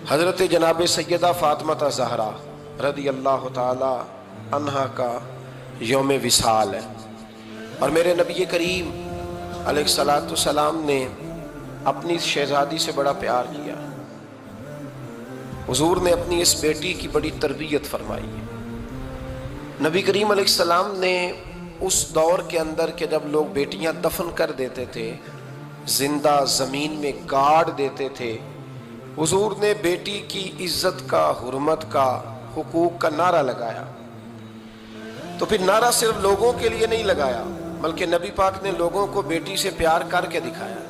حضرت جناب سیدہ فاطمہ زہرا رضی اللہ تعالی عنہا کا یوم وصال ہے، اور میرے نبی کریم علیہ السلام نے اپنی شہزادی سے بڑا پیار کیا۔ حضور نے اپنی اس بیٹی کی بڑی تربیت فرمائی ہے۔ نبی کریم علیہ السلام نے اس دور کے اندر کہ جب لوگ بیٹیاں دفن کر دیتے تھے، زندہ زمین میں گاڑ دیتے تھے، حضور نے بیٹی کی عزت کا، حرمت کا، حقوق کا نعرہ لگایا۔ تو پھر نعرہ صرف لوگوں کے لیے نہیں لگایا، بلکہ نبی پاک نے لوگوں کو بیٹی سے پیار کر کے دکھایا۔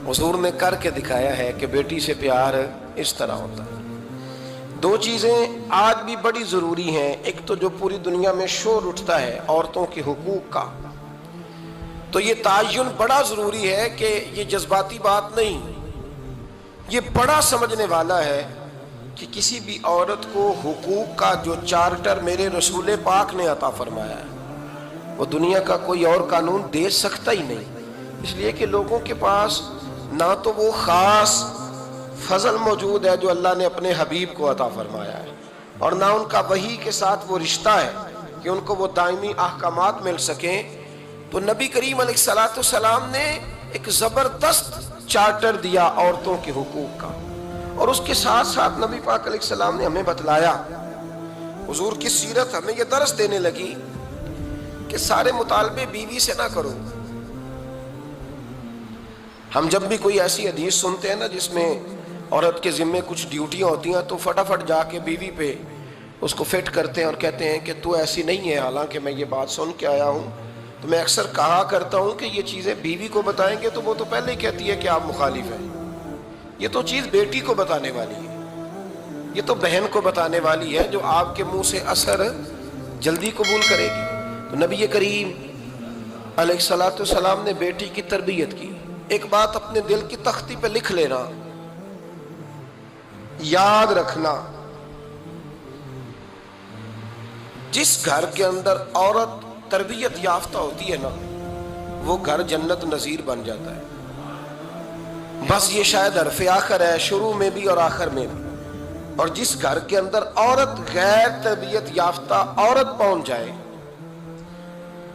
حضور نے کر کے دکھایا ہے کہ بیٹی سے پیار اس طرح ہوتا ہے۔ دو چیزیں آج بھی بڑی ضروری ہیں، ایک تو جو پوری دنیا میں شور اٹھتا ہے عورتوں کے حقوق کا، تو یہ تعین بڑا ضروری ہے کہ یہ جذباتی بات نہیں، یہ بڑا سمجھنے والا ہے کہ کسی بھی عورت کو حقوق کا جو چارٹر میرے رسول پاک نے عطا فرمایا ہے وہ دنیا کا کوئی اور قانون دے سکتا ہی نہیں، اس لیے کہ لوگوں کے پاس نہ تو وہ خاص فضل موجود ہے جو اللہ نے اپنے حبیب کو عطا فرمایا ہے، اور نہ ان کا وحی کے ساتھ وہ رشتہ ہے کہ ان کو وہ دائمی احکامات مل سکیں۔ تو نبی کریم علیہ السلام نے ایک زبردست چارٹر دیا عورتوں کے حقوق کا، اور اس کے ساتھ ساتھ نبی پاک علیہ السلام نے ہمیں بتلایا، حضور کی سیرت ہمیں یہ درس دینے لگی کہ سارے مطالبے بیوی سے نہ کرو۔ ہم جب بھی کوئی ایسی حدیث سنتے ہیں نا جس میں عورت کے ذمے کچھ ڈیوٹیاں ہوتی ہیں، تو فٹافٹ جا کے بیوی پہ اس کو فٹ کرتے ہیں اور کہتے ہیں کہ تو ایسی نہیں ہے، حالانکہ میں یہ بات سن کے آیا ہوں۔ تو میں اکثر کہا کرتا ہوں کہ یہ چیزیں بیوی کو بتائیں گے تو وہ تو پہلے ہی کہتی ہے کہ آپ مخالف ہیں، یہ تو چیز بیٹی کو بتانے والی ہے، یہ تو بہن کو بتانے والی ہے جو آپ کے منہ سے اثر جلدی قبول کرے گی۔ تو نبی کریم علیہ السلام نے بیٹی کی تربیت کی۔ ایک بات اپنے دل کی تختی پہ لکھ لینا، یاد رکھنا، جس گھر کے اندر عورت تربیت یافتہ ہوتی ہے نا وہ گھر جنت نظیر بن جاتا ہے۔ بس یہ شاید حرف آخر ہے، شروع میں بھی اور آخر میں بھی۔ اور جس گھر کے اندر عورت غیر تربیت یافتہ عورت پہنچ جائے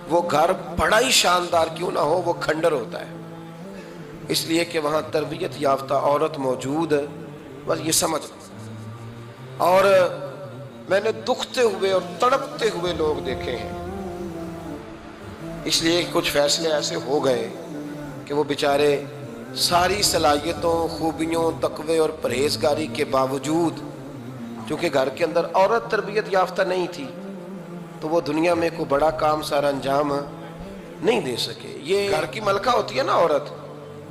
وہ گھر بڑا ہی شاندار کیوں نہ ہو وہ کھنڈر ہوتا ہے، اس لیے کہ وہاں تربیت یافتہ عورت موجود ہے۔ بس یہ سمجھ۔ اور میں نے دکھتے ہوئے اور تڑپتے ہوئے لوگ دیکھے ہیں، اس لیے کچھ فیصلے ایسے ہو گئے کہ وہ بیچارے ساری صلاحیتوں، خوبیوں، تقوی اور پرہیزگاری کے باوجود چونکہ گھر کے اندر عورت تربیت یافتہ نہیں تھی تو وہ دنیا میں کوئی بڑا کام سارا انجام نہیں دے سکے۔ یہ گھر کی ملکہ ہوتی ہے نا عورت،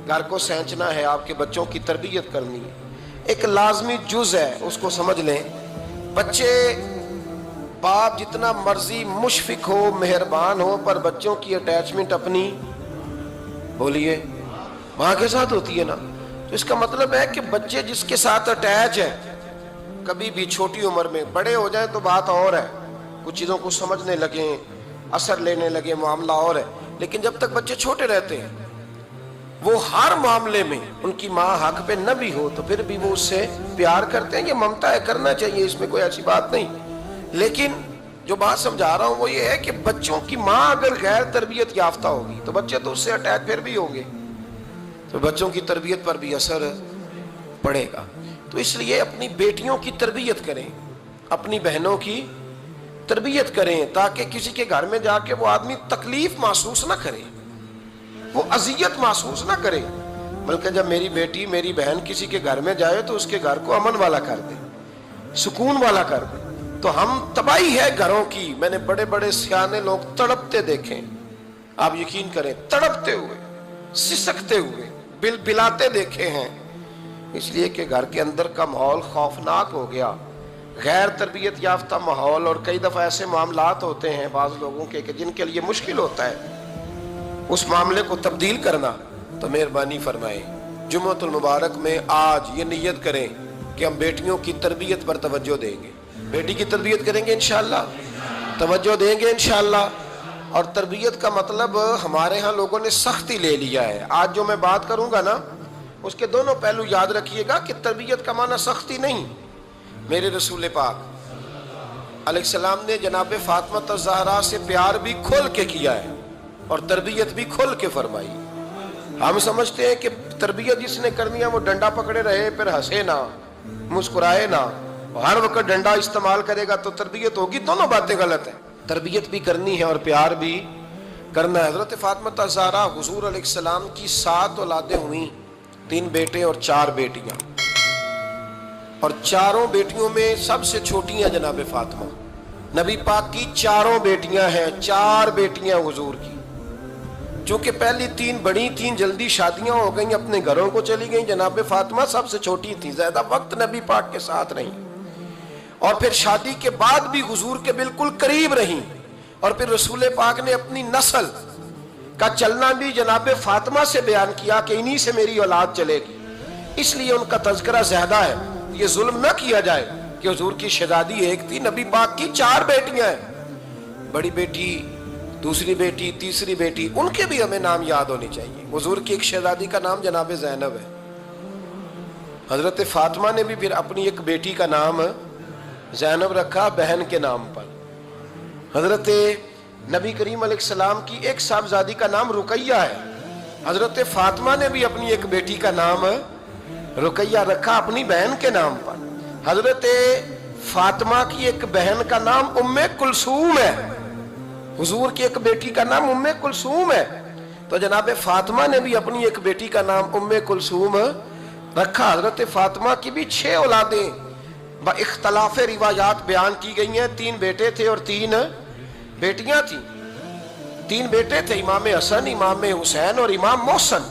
گھر کو سینچنا ہے، آپ کے بچوں کی تربیت کرنی ہے، ایک لازمی جز ہے، اس کو سمجھ لیں۔ بچے باپ جتنا مرضی مشفق ہو، مہربان ہو، پر بچوں کی اٹیچمنٹ اپنی بولیے ماں کے ساتھ ہوتی ہے نا، تو اس کا مطلب ہے کہ بچے جس کے ساتھ اٹیچ ہے کبھی بھی چھوٹی عمر میں، بڑے ہو جائیں تو بات اور ہے، کچھ چیزوں کو سمجھنے لگیں، اثر لینے لگے، معاملہ اور ہے، لیکن جب تک بچے چھوٹے رہتے ہیں وہ ہر معاملے میں ان کی ماں حق پہ نہ بھی ہو تو پھر بھی وہ اس سے پیار کرتے ہیں۔ یہ ممتا ہے، کرنا چاہیے، اس میں کوئی ایسی بات نہیں، لیکن جو بات سمجھا رہا ہوں وہ یہ ہے کہ بچوں کی ماں اگر غیر تربیت یافتہ ہوگی تو بچے تو اس سے اٹیچ پھر بھی ہوں گے، تو بچوں کی تربیت پر بھی اثر پڑے گا۔ تو اس لیے اپنی بیٹیوں کی تربیت کریں، اپنی بہنوں کی تربیت کریں، تاکہ کسی کے گھر میں جا کے وہ آدمی تکلیف محسوس نہ کرے، وہ اذیت محسوس نہ کرے، بلکہ جب میری بیٹی، میری بہن کسی کے گھر میں جائے تو اس کے گھر کو امن والا کر دے، سکون والا کر دے۔ تو ہم تباہی ہے گھروں کی، میں نے بڑے بڑے سیانے لوگ تڑپتے دیکھیں، آپ یقین کریں، تڑپتے ہوئے، سسکتے ہوئے، بلاتے دیکھے ہیں، اس لیے کہ گھر کے اندر کا ماحول خوفناک ہو گیا، غیر تربیت یافتہ ماحول، اور کئی دفعہ ایسے معاملات ہوتے ہیں بعض لوگوں کے کہ جن کے لیے مشکل ہوتا ہے اس معاملے کو تبدیل کرنا۔ تو مہربانی فرمائیں جمعۃ المبارک میں آج یہ نیت کریں کہ ہم بیٹیوں کی تربیت پر توجہ دیں گے، بیٹی کی تربیت کریں گے انشاءاللہ، توجہ دیں گے انشاءاللہ۔ اور تربیت کا مطلب ہمارے ہاں لوگوں نے سختی لے لیا ہے۔ آج جو میں بات کروں گا نا اس کے دونوں پہلو یاد رکھیے گا کہ تربیت کا معنی سختی نہیں. میرے رسول پاک علیہ السلام نے جناب فاطمہ الزہرا سے پیار بھی کھول کے کیا ہے اور تربیت بھی کھول کے فرمائی. ہم سمجھتے ہیں کہ تربیت جس نے کرنی ہے وہ ڈنڈا پکڑے رہے پھر ہنسے نہ مسکرائے نہ, ہر وقت ڈنڈا استعمال کرے گا تو تربیت ہوگی. دونوں باتیں غلط ہیں. تربیت بھی کرنی ہے اور پیار بھی کرنا ہے. حضرت فاطمہ الزہرا حضور علیہ السلام کی 7 اولادیں ہوئیں, 3 بیٹے اور 4 بیٹیاں, اور چاروں بیٹیوں میں سب سے چھوٹی ہیں جناب فاطمہ. نبی پاک کی 4 بیٹیاں ہیں, 4 بیٹیاں حضور کی. چونکہ پہلی 3 بڑی تھیں, جلدی شادیاں ہو گئیں, اپنے گھروں کو چلی گئیں. جناب فاطمہ سب سے چھوٹی تھی, زیادہ وقت نبی پاک کے ساتھ رہیں, اور پھر شادی کے بعد بھی حضور کے بالکل قریب رہیں. اور پھر رسول پاک نے اپنی نسل کا چلنا بھی جناب فاطمہ سے بیان کیا کہ انہی سے میری اولاد چلے گی. اس لیے ان کا تذکرہ زیادہ ہے. یہ ظلم نہ کیا جائے کہ حضور کی شہزادی ایک تھی, نبی پاک کی 4 بیٹیاں ہیں. بڑی بیٹی, دوسری بیٹی, تیسری بیٹی, ان کے بھی ہمیں نام یاد ہونے چاہیے. حضور کی ایک شہزادی کا نام جناب زینب ہے. حضرت فاطمہ نے بھی پھر اپنی ایک بیٹی کا نام زینب رکھا بہن کے نام پر. حضرت نبی کریم علیہ السلام کی ایک صاحبزادی کا نام رقیہ ہے. حضرت فاطمہ نے بھی اپنی ایک بیٹی کا نام رقیہ رکھا اپنی بہن کے نام پر. حضرت فاطمہ کی ایک بہن کا نام ام کلثوم ہے. حضور کی ایک بیٹی کا نام ام کلثوم ہے. تو جناب فاطمہ نے بھی اپنی ایک بیٹی کا نام ام کلثوم رکھا. حضرت فاطمہ کی بھی 6 اولادیں با اختلاف روایات بیان کی گئی ہیں. 3 بیٹے تھے اور 3 بیٹیاں تھیں. 3 بیٹے تھے, امام حسن, امام حسین اور امام محسن.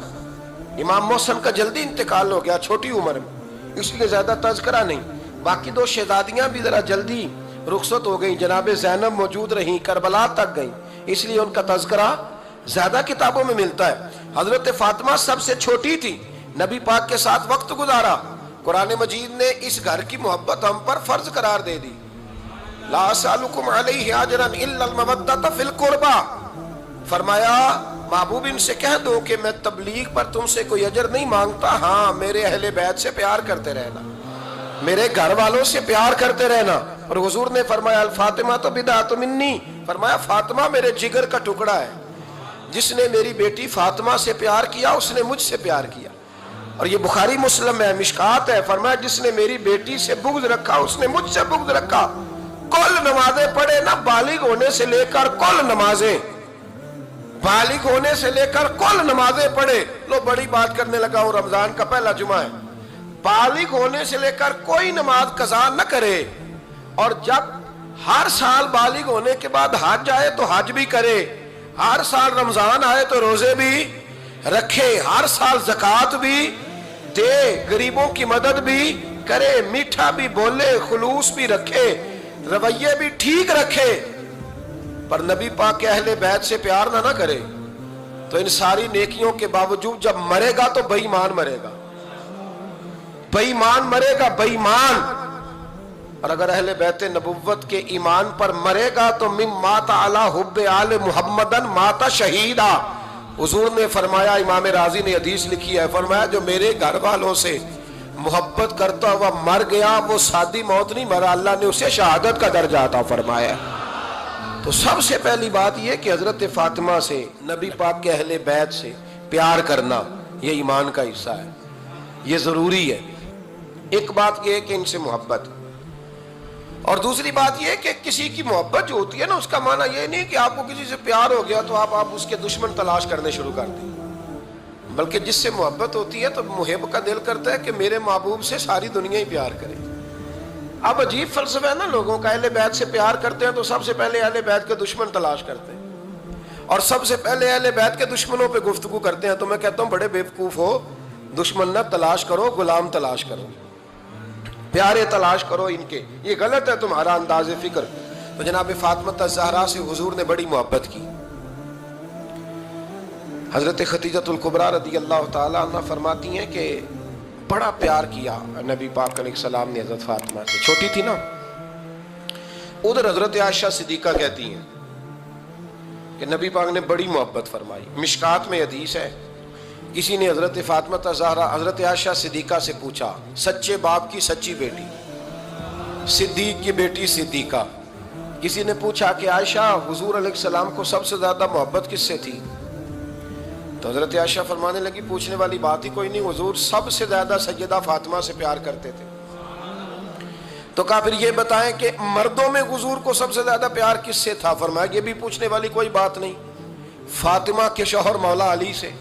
امام محسن کا جلدی انتقال ہو گیا چھوٹی عمر میں, اس لیے زیادہ تذکرہ نہیں. باقی 2 شہزادیاں بھی ذرا جلدی رخصت ہو گئیں. جناب زینب موجود رہیں, کربلا تک گئیں, اس لیے ان کا تذکرہ زیادہ کتابوں میں ملتا ہے. حضرت فاطمہ سب سے چھوٹی تھی, نبی پاک کے ساتھ وقت گزارا. قرآن مجید نے اس گھر کی محبت ہم پر فرض قرار دے دی. لا اسالکم علیہ اجرا الا المودۃ فی القربى. فرمایا محبوب ان سے کہہ دو کہ میں تبلیغ پر تم سے کوئی اجر نہیں مانگتا, ہاں میرے اہل بیت سے پیار کرتے رہنا, میرے گھر والوں سے پیار کرتے رہنا. اور حضور نے فرمایا الفاطمہ تو بدعۃ منی, فرمایا فاطمہ میرے جگر کا ٹکڑا ہے. جس نے میری بیٹی فاطمہ سے پیار کیا اس نے مجھ سے پیار کیا. اور یہ بخاری مسلم ہے, مشکات ہے. فرمایا جس نے میری بیٹی سے بغض رکھا اس نے مجھ سے بغض رکھا. کل نمازیں پڑھے نا, بالغ ہونے سے لے کر کل نمازیں, بالغ ہونے سے لے کر کل نمازیں پڑھے. لو بڑی بات کرنے لگا ہوں, رمضان کا پہلا جمعہ ہے. بالغ ہونے سے لے کر کوئی نماز قضا نہ کرے, اور جب ہر سال بالغ ہونے کے بعد حج آئے تو حج بھی کرے, ہر سال رمضان آئے تو روزے بھی رکھے, ہر سال زکوٰۃ بھی دے, غریبوں کی مدد بھی کرے, میٹھا بھی بولے, خلوص بھی رکھے, رویے بھی ٹھیک رکھے. پر نبی پاک کے اہل بیت سے پیار نہ کرے تو ان ساری نیکیوں کے باوجود جب مرے گا تو بے ایمان مرے گا, بے ایمان مرے گا, بے ایمان. اور اگر اہل بیت نبوت کے ایمان پر مرے گا تو من مات علی حب آل محمدن مات شہیدا. حضور نے فرمایا, امام رازی نے حدیث لکھی ہے, فرمایا جو میرے گھر والوں سے محبت کرتا ہوا مر گیا وہ سادی موت نہیں مرا, اللہ نے اسے شہادت کا درجہ عطا فرمایا. تو سب سے پہلی بات یہ کہ حضرت فاطمہ سے, نبی پاک کے اہل بیت سے پیار کرنا یہ ایمان کا حصہ ہے, یہ ضروری ہے. ایک بات یہ ہے کہ ان سے محبت, اور دوسری بات یہ کہ کسی کی محبت جو ہوتی ہے نا اس کا معنی یہ نہیں کہ آپ کو کسی سے پیار ہو گیا تو آپ اس کے دشمن تلاش کرنے شروع کر دیں, بلکہ جس سے محبت ہوتی ہے تو محب کا دل کرتا ہے کہ میرے محبوب سے ساری دنیا ہی پیار کرے. اب عجیب فلسفہ ہے نا لوگوں کا, اہل بیت سے پیار کرتے ہیں تو سب سے پہلے اہل بیت کے دشمن تلاش کرتے ہیں, اور سب سے پہلے اہل بیت کے دشمنوں پہ گفتگو کرتے ہیں. تو میں کہتا ہوں بڑے بیوقوف ہو, دشمن نہ تلاش کرو, غلام تلاش کرو, پیارے تلاش کرو ان کے. یہ غلط ہے تمہارا انداز فکر. تو جناب فاطمہ الزہرا سے حضور نے بڑی محبت کی. حضرت خدیجہ الکبریٰ رضی اللہ تعالی عنہ فرماتی ہیں کہ بڑا پیار کیا نبی پاک علیہ السلام نے حضرت فاطمہ سے, چھوٹی تھی نا. ادھر حضرت عائشہ صدیقہ کہتی ہیں کہ نبی پاک نے بڑی محبت فرمائی. مشکات میں حدیث ہے کسی نے حضرت فاطمہ زہرا حضرت عائشہ صدیقہ سے پوچھا، سچے باپ کی سچی بیٹی، صدیق کی بیٹی صدیقہ، کسی نے پوچھا کہ عائشہ حضور علیہ السلام کو سب سے زیادہ محبت کس سے تھی؟ تو حضرت عائشہ فرمانے لگی پوچھنے والی بات ہی کوئی نہیں، حضور سب سے زیادہ سیدہ فاطمہ سے پیار کرتے تھے۔ تو کہا پھر یہ بتائیں کہ مردوں میں حضور کو سب سے زیادہ پیار کس سے تھا؟ فرمایا یہ بھی پوچھنے والی کوئی بات نہیں، فاطمہ کے شوہر مولا علی سے۔